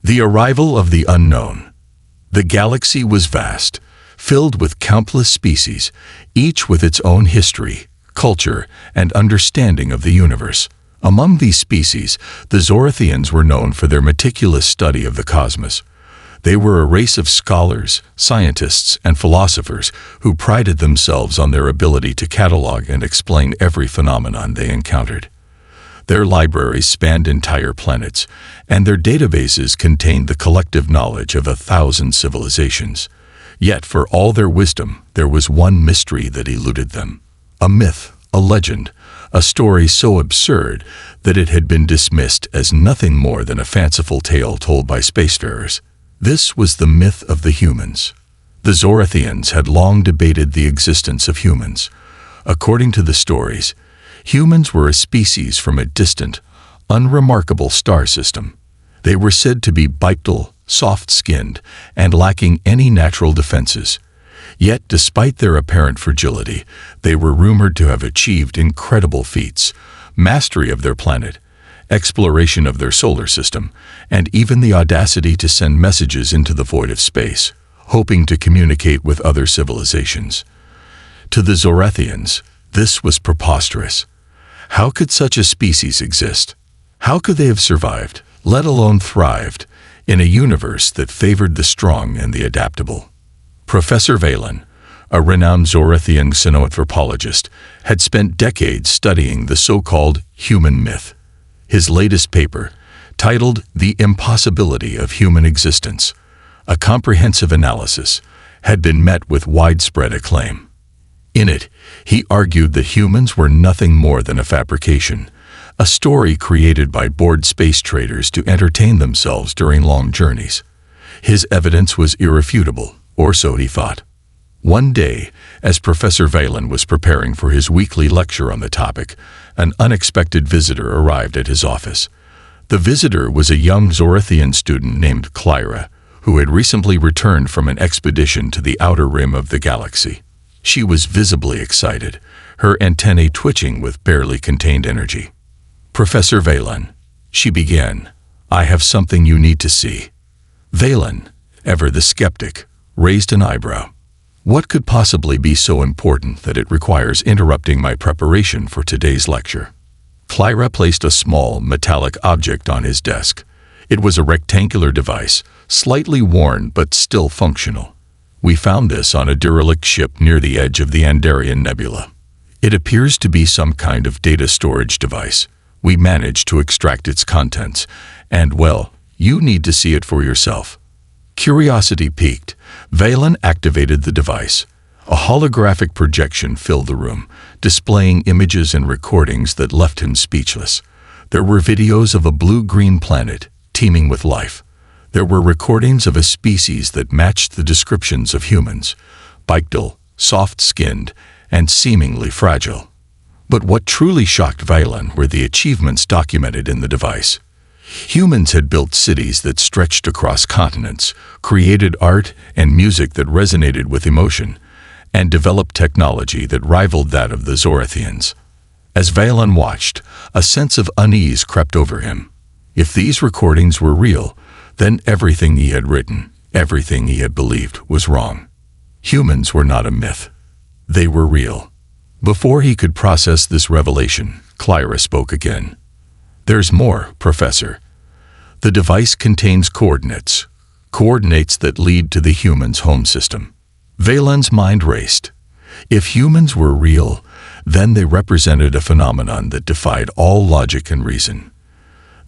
The arrival of the unknown. The galaxy was vast, filled with countless species, each with its own history, culture, and understanding of the universe. Among these species, the Zorathians were known for their meticulous study of the cosmos. They were a race of scholars, scientists, and philosophers who prided themselves on their ability to catalog and explain every phenomenon they encountered. Their libraries spanned entire planets, and their databases contained the collective knowledge of 1,000 civilizations. Yet, for all their wisdom, there was one mystery that eluded them. A myth, a legend, a story so absurd that it had been dismissed as nothing more than a fanciful tale told by spacefarers. This was the myth of the humans. The Zorathians had long debated the existence of humans. According to the stories, humans were a species from a distant, unremarkable star system. They were said to be bipedal, soft-skinned, and lacking any natural defenses. Yet, despite their apparent fragility, they were rumored to have achieved incredible feats: mastery of their planet, exploration of their solar system, and even the audacity to send messages into the void of space, hoping to communicate with other civilizations. To the Zorathians, this was preposterous. How could such a species exist? How could they have survived, let alone thrived, in a universe that favored the strong and the adaptable? Professor Valen, a renowned Zorathian Xenoanthropologist, had spent decades studying the so-called human myth. His latest paper, titled The Impossibility of Human Existence, a comprehensive analysis, had been met with widespread acclaim. In it, he argued that humans were nothing more than a fabrication, a story created by bored space traders to entertain themselves during long journeys. His evidence was irrefutable, or so he thought. One day, as Professor Valen was preparing for his weekly lecture on the topic, an unexpected visitor arrived at his office. The visitor was a young Zorathian student named Clyra, who had recently returned from an expedition to the outer rim of the galaxy. She was visibly excited, her antennae twitching with barely contained energy. "Professor Valen," she began, "I have something you need to see." Valen, ever the skeptic, raised an eyebrow. What could possibly be so important that it requires interrupting my preparation for today's lecture? Clyra placed a small, metallic object on his desk. It was a rectangular device, slightly worn but still functional. "We found this on a derelict ship near the edge of the Andarian Nebula. It appears to be some kind of data storage device. We managed to extract its contents, and, well, you need to see it for yourself." Curiosity piqued, Valen activated the device. A holographic projection filled the room, displaying images and recordings that left him speechless. There were videos of a blue-green planet, teeming with life. There were recordings of a species that matched the descriptions of humans: bipedal, soft-skinned, and seemingly fragile. But what truly shocked Valen were the achievements documented in the device. Humans had built cities that stretched across continents, created art and music that resonated with emotion, and developed technology that rivaled that of the Zorathians. As Valen watched, a sense of unease crept over him. If these recordings were real, then everything he had written, everything he had believed, was wrong. Humans were not a myth. They were real. Before he could process this revelation, Clyra spoke again. "There's more, Professor. The device contains coordinates that lead to the human's home system." Valen's mind raced. If humans were real, then they represented a phenomenon that defied all logic and reason.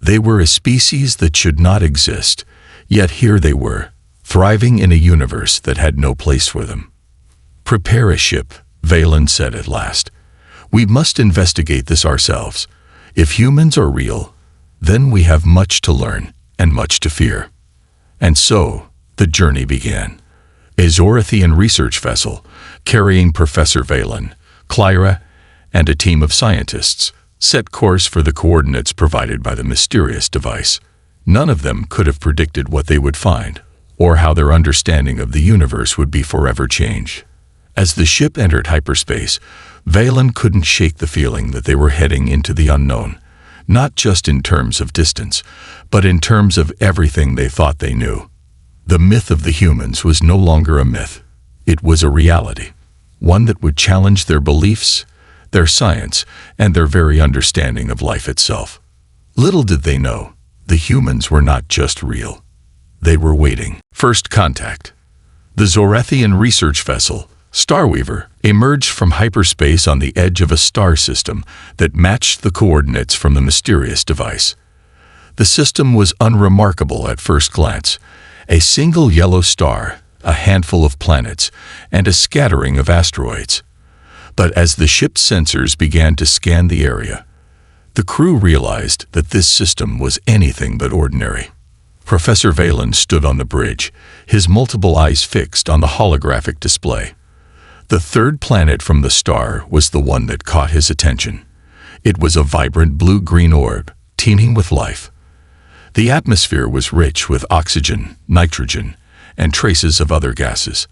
They were a species that should not exist, yet here they were, thriving in a universe that had no place for them. "Prepare a ship," Valen said at last. "We must investigate this ourselves. If humans are real, then we have much to learn and much to fear." And so, the journey began. A Zorathian research vessel, carrying Professor Valen, Clyra, and a team of scientists, set course for the coordinates provided by the mysterious device. None of them could have predicted what they would find, or how their understanding of the universe would be forever changed. As the ship entered hyperspace, Valen couldn't shake the feeling that they were heading into the unknown. not just in terms of distance, but in terms of everything they thought they knew. The myth of the humans was no longer a myth. It was a reality, one that would challenge their beliefs, their science, and their very understanding of life itself. Little did they know, the humans were not just real. They were waiting. First contact. The Zorethian research vessel, Starweaver, emerged from hyperspace on the edge of a star system that matched the coordinates from the mysterious device. The system was unremarkable at first glance. A single yellow star, a handful of planets, and a scattering of asteroids. But as the ship's sensors began to scan the area, the crew realized that this system was anything but ordinary. Professor Valen stood on the bridge, his multiple eyes fixed on the holographic display. The third planet from the star was the one that caught his attention. It was a vibrant blue-green orb, teeming with life. The atmosphere was rich with oxygen, nitrogen, and traces of other gases.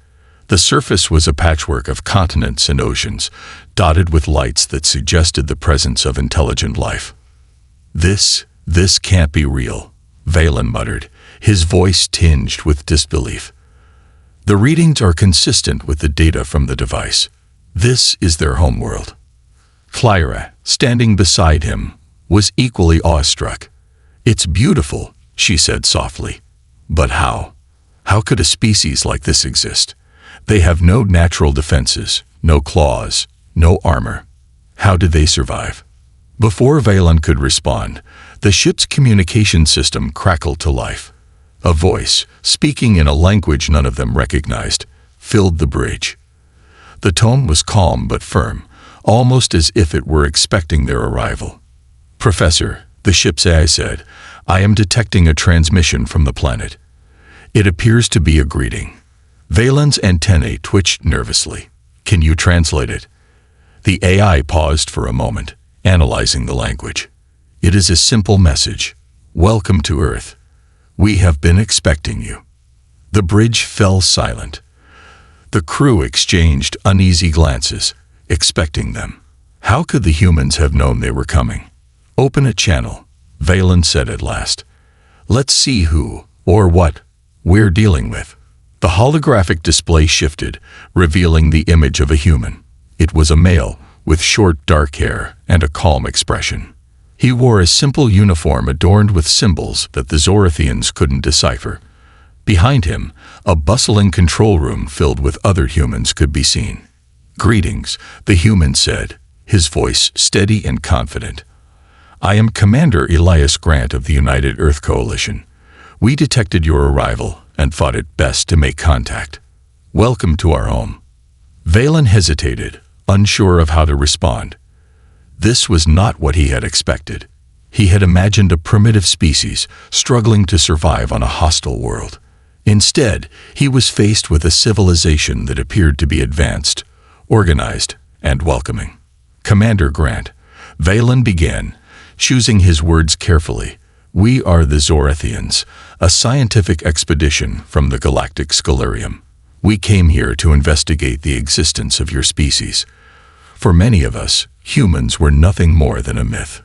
The surface was a patchwork of continents and oceans, dotted with lights that suggested the presence of intelligent life. This can't be real," Valen muttered, his voice tinged with disbelief. "The readings are consistent with the data from the device. This is their homeworld." Clyra, standing beside him, was equally awestruck. "It's beautiful," she said softly. "But how? How could a species like this exist? They have no natural defenses, no claws, no armor. How did they survive?" Before Valen could respond, the ship's communication system crackled to life. A voice, speaking in a language none of them recognized, filled the bridge. The tone was calm but firm, almost as if it were expecting their arrival. "Professor," the ship's AI said, "I am detecting a transmission from the planet. It appears to be a greeting." Valen's antennae twitched nervously. "Can you translate it?" The AI paused for a moment, analyzing the language. "It is a simple message. Welcome to Earth. We have been expecting you." The bridge fell silent. The crew exchanged uneasy glances, expecting them. How could the humans have known they were coming? "Open a channel," Valen said at last. "Let's see who, or what, we're dealing with." The holographic display shifted, revealing the image of a human. It was a male, with short dark hair and a calm expression. He wore a simple uniform adorned with symbols that the Zorethians couldn't decipher. Behind him, a bustling control room filled with other humans could be seen. "Greetings," the human said, his voice steady and confident. "I am Commander Elias Grant of the United Earth Coalition. We detected your arrival and thought it best to make contact. Welcome to our home." Valen hesitated, unsure of how to respond. This was not what he had expected. He had imagined a primitive species struggling to survive on a hostile world. Instead, he was faced with a civilization that appeared to be advanced, organized, and welcoming. "Commander Grant," Valen began, choosing his words carefully, "we are the Zorethians, a scientific expedition from the Galactic Scholarium. We came here to investigate the existence of your species. For many of us, humans were nothing more than a myth."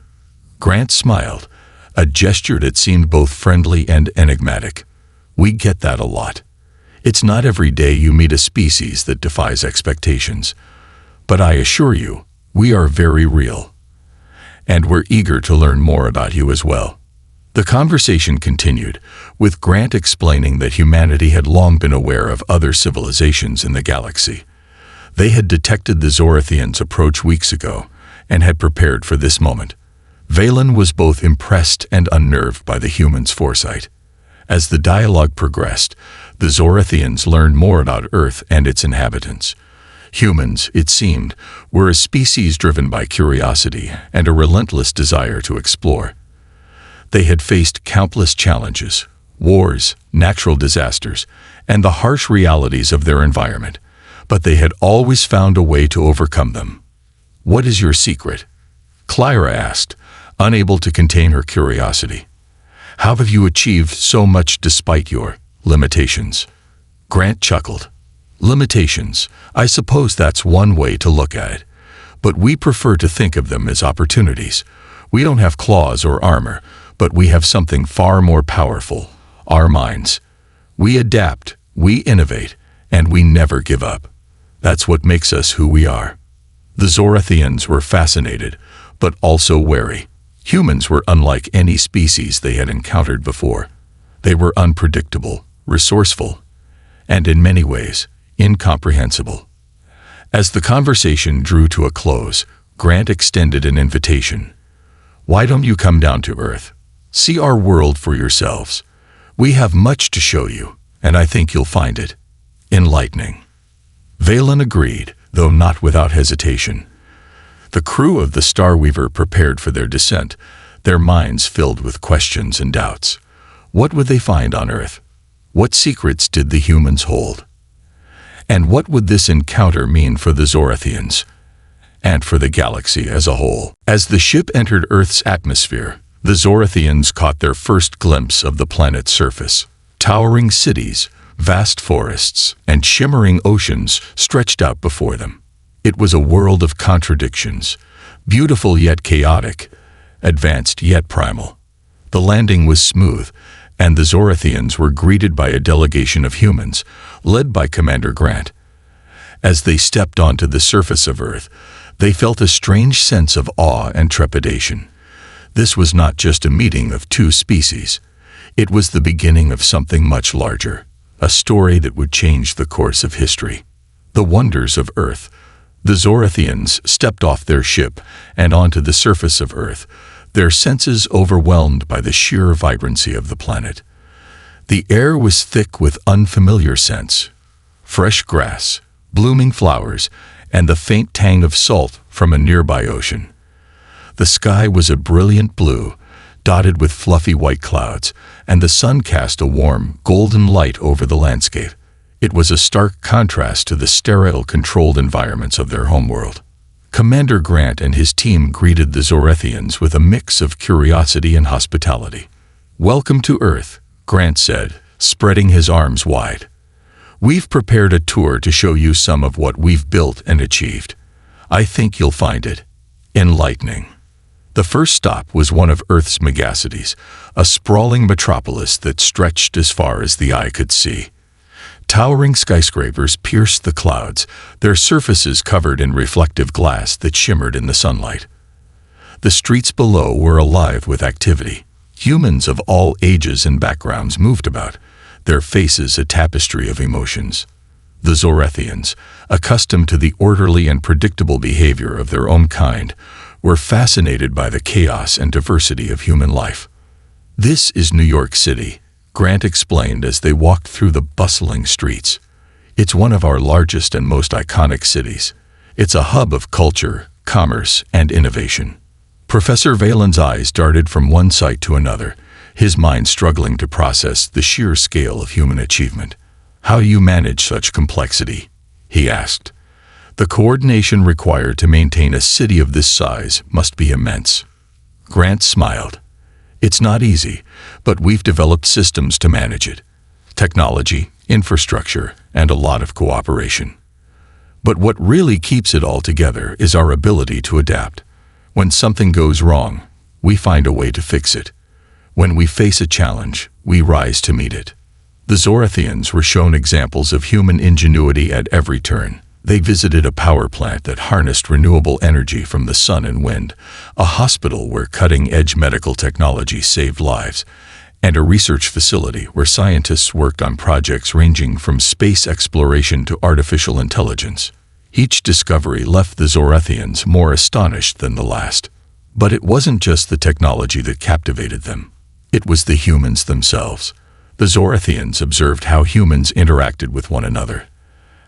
Grant smiled, a gesture that seemed both friendly and enigmatic. "We get that a lot. It's not every day you meet a species that defies expectations. But I assure you, we are very real. And we're eager to learn more about you as well." The conversation continued, with Grant explaining that humanity had long been aware of other civilizations in the galaxy. They had detected the Zorethians' approach weeks ago and had prepared for this moment. Valen was both impressed and unnerved by the humans' foresight. As the dialogue progressed, the Zorethians learned more about Earth and its inhabitants. Humans, it seemed, were a species driven by curiosity and a relentless desire to explore. They had faced countless challenges, wars, natural disasters, and the harsh realities of their environment, but they had always found a way to overcome them. "What is your secret?" Clyra asked, unable to contain her curiosity. "How have you achieved so much despite your limitations?" Grant chuckled. "Limitations, I suppose that's one way to look at it, but we prefer to think of them as opportunities. We don't have claws or armor, but we have something far more powerful: our minds. We adapt, we innovate, and we never give up. That's what makes us who we are." The Zorathians were fascinated, but also wary. Humans were unlike any species they had encountered before. They were unpredictable, resourceful, and in many ways, incomprehensible. As the conversation drew to a close, Grant extended an invitation. "Why don't you come down to Earth? See our world for yourselves. We have much to show you, and I think you'll find it enlightening." Valen agreed, though not without hesitation. The crew of the Starweaver prepared for their descent, their minds filled with questions and doubts. What would they find on Earth? What secrets did the humans hold? And what would this encounter mean for the Zorathians, and for the galaxy as a whole? As the ship entered Earth's atmosphere, the Zorathians caught their first glimpse of the planet's surface. Towering cities, vast forests, and shimmering oceans stretched out before them. It was a world of contradictions, beautiful yet chaotic, advanced yet primal. The landing was smooth, and the Zorathians were greeted by a delegation of humans, led by Commander Grant. As they stepped onto the surface of Earth, they felt a strange sense of awe and trepidation. This was not just a meeting of two species. It was the beginning of something much larger, a story that would change the course of history. The wonders of Earth. The Zorathians stepped off their ship and onto the surface of Earth, their senses overwhelmed by the sheer vibrancy of the planet. The air was thick with unfamiliar scents: fresh grass, blooming flowers, and the faint tang of salt from a nearby ocean. The sky was a brilliant blue, dotted with fluffy white clouds, and the sun cast a warm, golden light over the landscape. It was a stark contrast to the sterile, controlled environments of their homeworld. Commander Grant and his team greeted the Zorathians with a mix of curiosity and hospitality. "Welcome to Earth," Grant said, spreading his arms wide. "We've prepared a tour to show you some of what we've built and achieved. I think you'll find it enlightening." The first stop was one of Earth's megacities, a sprawling metropolis that stretched as far as the eye could see. Towering skyscrapers pierced the clouds, their surfaces covered in reflective glass that shimmered in the sunlight. The streets below were alive with activity. Humans of all ages and backgrounds moved about, their faces a tapestry of emotions. The Zorathians, accustomed to the orderly and predictable behavior of their own kind, were fascinated by the chaos and diversity of human life. "This is New York City," Grant explained as they walked through the bustling streets. "It's one of our largest and most iconic cities. It's a hub of culture, commerce, and innovation." Professor Valen's eyes darted from one site to another, his mind struggling to process the sheer scale of human achievement. "How do you manage such complexity?" he asked. "The coordination required to maintain a city of this size must be immense." Grant smiled. "It's not easy, but we've developed systems to manage it. Technology, infrastructure, and a lot of cooperation. But what really keeps it all together is our ability to adapt. When something goes wrong, we find a way to fix it. When we face a challenge, we rise to meet it." The Zorathians were shown examples of human ingenuity at every turn. They visited a power plant that harnessed renewable energy from the sun and wind, a hospital where cutting-edge medical technology saved lives, and a research facility where scientists worked on projects ranging from space exploration to artificial intelligence. Each discovery left the Zorathians more astonished than the last. But it wasn't just the technology that captivated them. It was the humans themselves. The Zorathians observed how humans interacted with one another,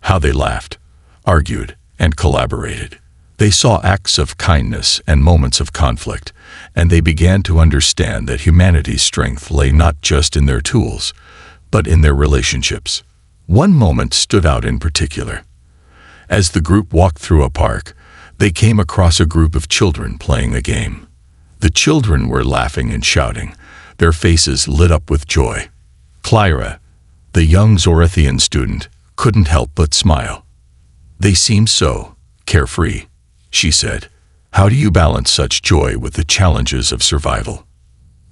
how they laughed, argued, and collaborated. They saw acts of kindness and moments of conflict, and they began to understand that humanity's strength lay not just in their tools, but in their relationships. One moment stood out in particular. As the group walked through a park, they came across a group of children playing a game. The children were laughing and shouting, their faces lit up with joy. Clyra, the young Zorathian student, couldn't help but smile. "They seem so carefree," she said. How do you balance such joy with the challenges of survival?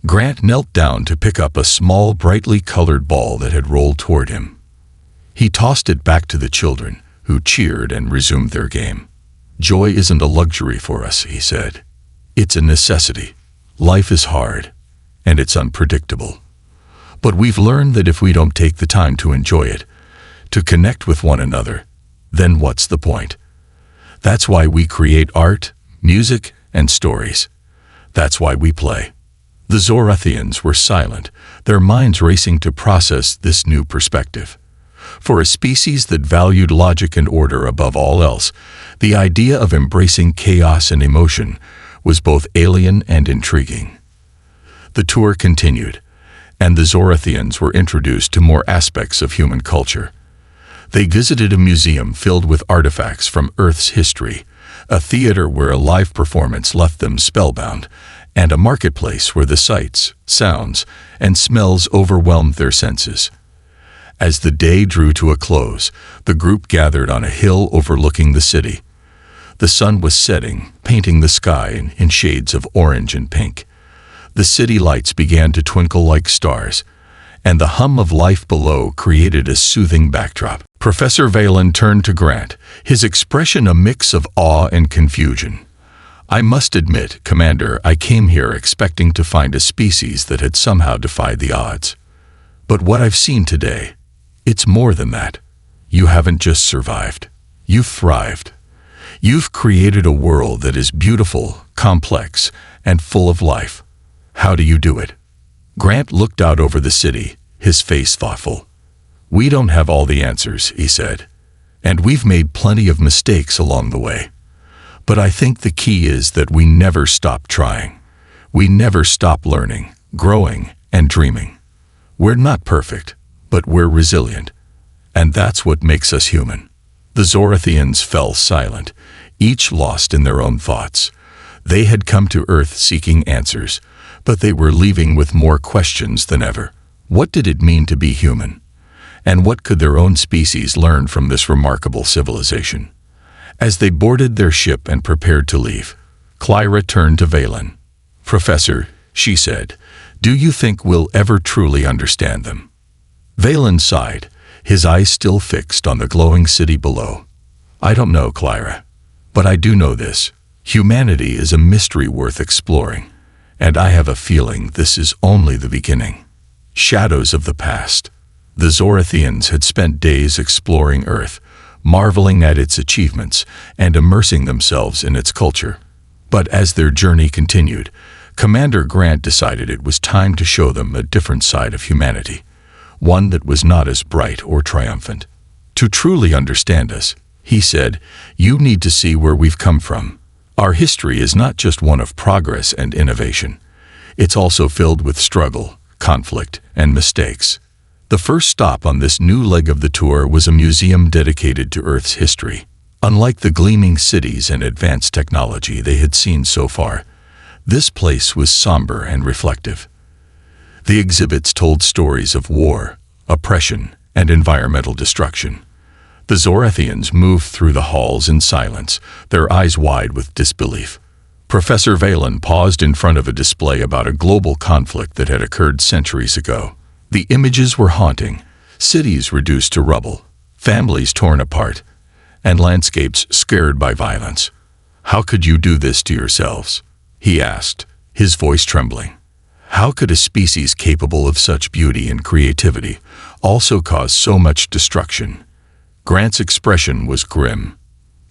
Grant knelt down to pick up a small, brightly colored ball that had rolled toward him. He tossed it back to the children, who cheered and resumed their game. Joy isn't a luxury for us, he said. It's a necessity. Life is hard, and it's unpredictable. But we've learned that if we don't take the time to enjoy it, to connect with one another, then what's the point? That's why we create art, music, and stories. That's why we play. The Zorathians were silent, their minds racing to process this new perspective. For a species that valued logic and order above all else, the idea of embracing chaos and emotion was both alien and intriguing. The tour continued, and the Zorathians were introduced to more aspects of human culture. They visited a museum filled with artifacts from Earth's history, a theater where a live performance left them spellbound, and a marketplace where the sights, sounds, and smells overwhelmed their senses. As the day drew to a close, the group gathered on a hill overlooking the city. The sun was setting, painting the sky in shades of orange and pink. The city lights began to twinkle like stars, and the hum of life below created a soothing backdrop. Professor Valen turned to Grant, his expression a mix of awe and confusion. I must admit, Commander, I came here expecting to find a species that had somehow defied the odds. But what I've seen today, it's more than that. You haven't just survived. You've thrived. You've created a world that is beautiful, complex, and full of life. How do you do it? Grant looked out over the city, his face thoughtful. We don't have all the answers, he said, and we've made plenty of mistakes along the way. But I think the key is that we never stop trying. We never stop learning, growing, and dreaming. We're not perfect, but we're resilient, and that's what makes us human. The Zorathians fell silent, each lost in their own thoughts. They had come to Earth seeking answers, but they were leaving with more questions than ever. What did it mean to be human? And what could their own species learn from this remarkable civilization? As they boarded their ship and prepared to leave, Clyra turned to Valen. Professor, she said, do you think we'll ever truly understand them? Valen sighed, his eyes still fixed on the glowing city below. I don't know, Clyra, but I do know this. Humanity is a mystery worth exploring, and I have a feeling this is only the beginning. Shadows of the past. The Zorathians had spent days exploring Earth, marveling at its achievements and immersing themselves in its culture. But as their journey continued, Commander Grant decided it was time to show them a different side of humanity, one that was not as bright or triumphant. To truly understand us, he said, you need to see where we've come from. Our history is not just one of progress and innovation. It's also filled with struggle, conflict, and mistakes. The first stop on this new leg of the tour was a museum dedicated to Earth's history. Unlike the gleaming cities and advanced technology they had seen so far, this place was somber and reflective. The exhibits told stories of war, oppression, and environmental destruction. The Zorathians moved through the halls in silence, their eyes wide with disbelief. Professor Valen paused in front of a display about a global conflict that had occurred centuries ago. The images were haunting, cities reduced to rubble, families torn apart, and landscapes scarred by violence. How could you do this to yourselves? He asked, his voice trembling. How could a species capable of such beauty and creativity also cause so much destruction? Grant's expression was grim.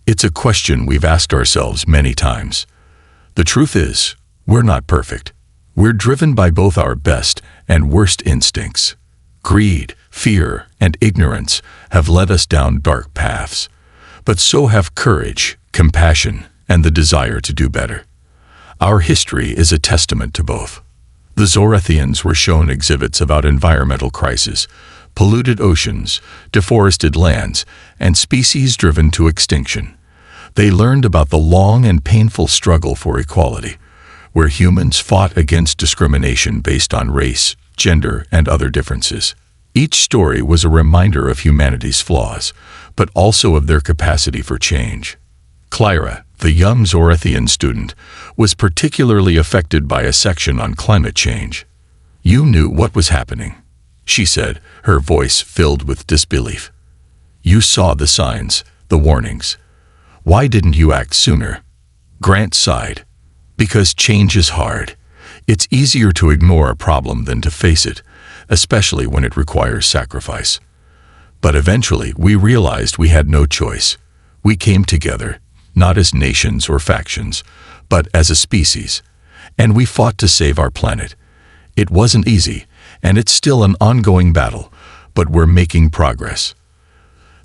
It's a question we've asked ourselves many times. The truth is, we're not perfect. We're driven by both our best and worst instincts. Greed, fear, and ignorance have led us down dark paths. But so have courage, compassion, and the desire to do better. Our history is a testament to both. The Zorathians were shown exhibits about environmental crises, polluted oceans, deforested lands, and species driven to extinction. They learned about the long and painful struggle for equality, where humans fought against discrimination based on race, gender, and other differences. Each story was a reminder of humanity's flaws, but also of their capacity for change. Clyra, the young Zorathian student, was particularly affected by a section on climate change. "You knew what was happening," she said, her voice filled with disbelief. "You saw the signs, the warnings. Why didn't you act sooner?" Grant sighed. "Because change is hard. It's easier to ignore a problem than to face it, especially when it requires sacrifice. But eventually we realized we had no choice. We came together, not as nations or factions, but as a species, and we fought to save our planet. It wasn't easy, and it's still an ongoing battle, but we're making progress."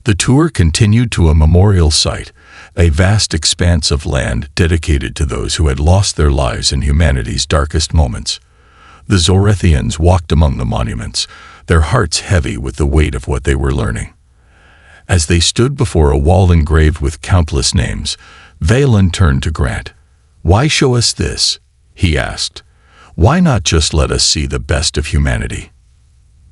The tour continued to a memorial site, a vast expanse of land dedicated to those who had lost their lives in humanity's darkest moments. The Zorathians walked among the monuments, their hearts heavy with the weight of what they were learning. As they stood before a wall engraved with countless names, Valen turned to Grant. "Why show us this?" he asked. "Why not just let us see the best of humanity?"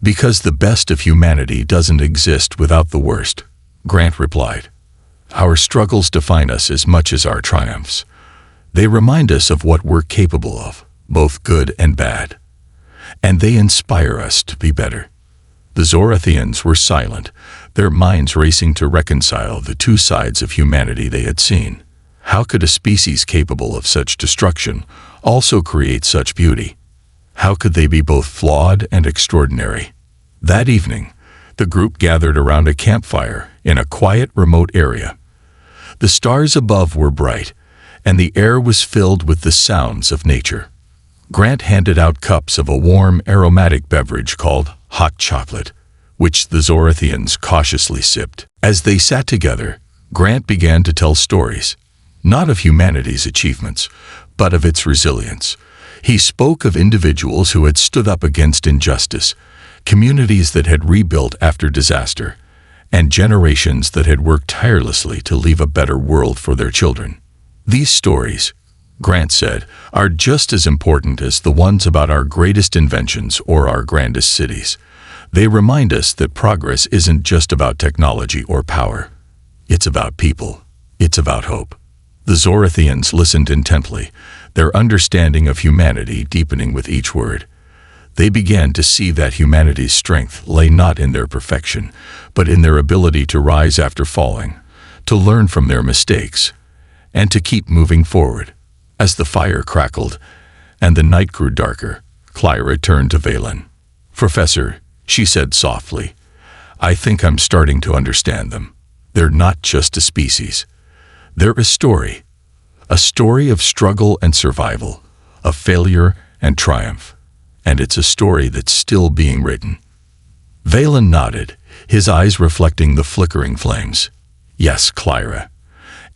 "Because the best of humanity doesn't exist without the worst," Grant replied. "Our struggles define us as much as our triumphs. They remind us of what we're capable of, both good and bad. And they inspire us to be better." The Zorathians were silent, their minds racing to reconcile the two sides of humanity they had seen. How could a species capable of such destruction also create such beauty? How could they be both flawed and extraordinary? That evening, the group gathered around a campfire in a quiet, remote area. The stars above were bright, and the air was filled with the sounds of nature. Grant handed out cups of a warm, aromatic beverage called hot chocolate, which the Zorathians cautiously sipped. As they sat together, Grant began to tell stories, not of humanity's achievements, but of its resilience. He spoke of individuals who had stood up against injustice, communities that had rebuilt after disaster, and generations that had worked tirelessly to leave a better world for their children. "These stories," Grant said, "are just as important as the ones about our greatest inventions or our grandest cities. They remind us that progress isn't just about technology or power. It's about people. It's about hope." The Zorathians listened intently, their understanding of humanity deepening with each word. They began to see that humanity's strength lay not in their perfection, but in their ability to rise after falling, to learn from their mistakes, and to keep moving forward. As the fire crackled and the night grew darker, Clyra turned to Valen. "Professor," she said softly, "I think I'm starting to understand them. They're not just a species. They're a story of struggle and survival, of failure and triumph, and it's a story that's still being written." Valen nodded, his eyes reflecting the flickering flames. "Yes, Clyra.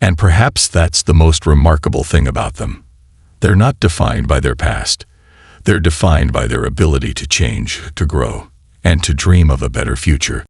And perhaps that's the most remarkable thing about them. They're not defined by their past. They're defined by their ability to change, to grow, and to dream of a better future."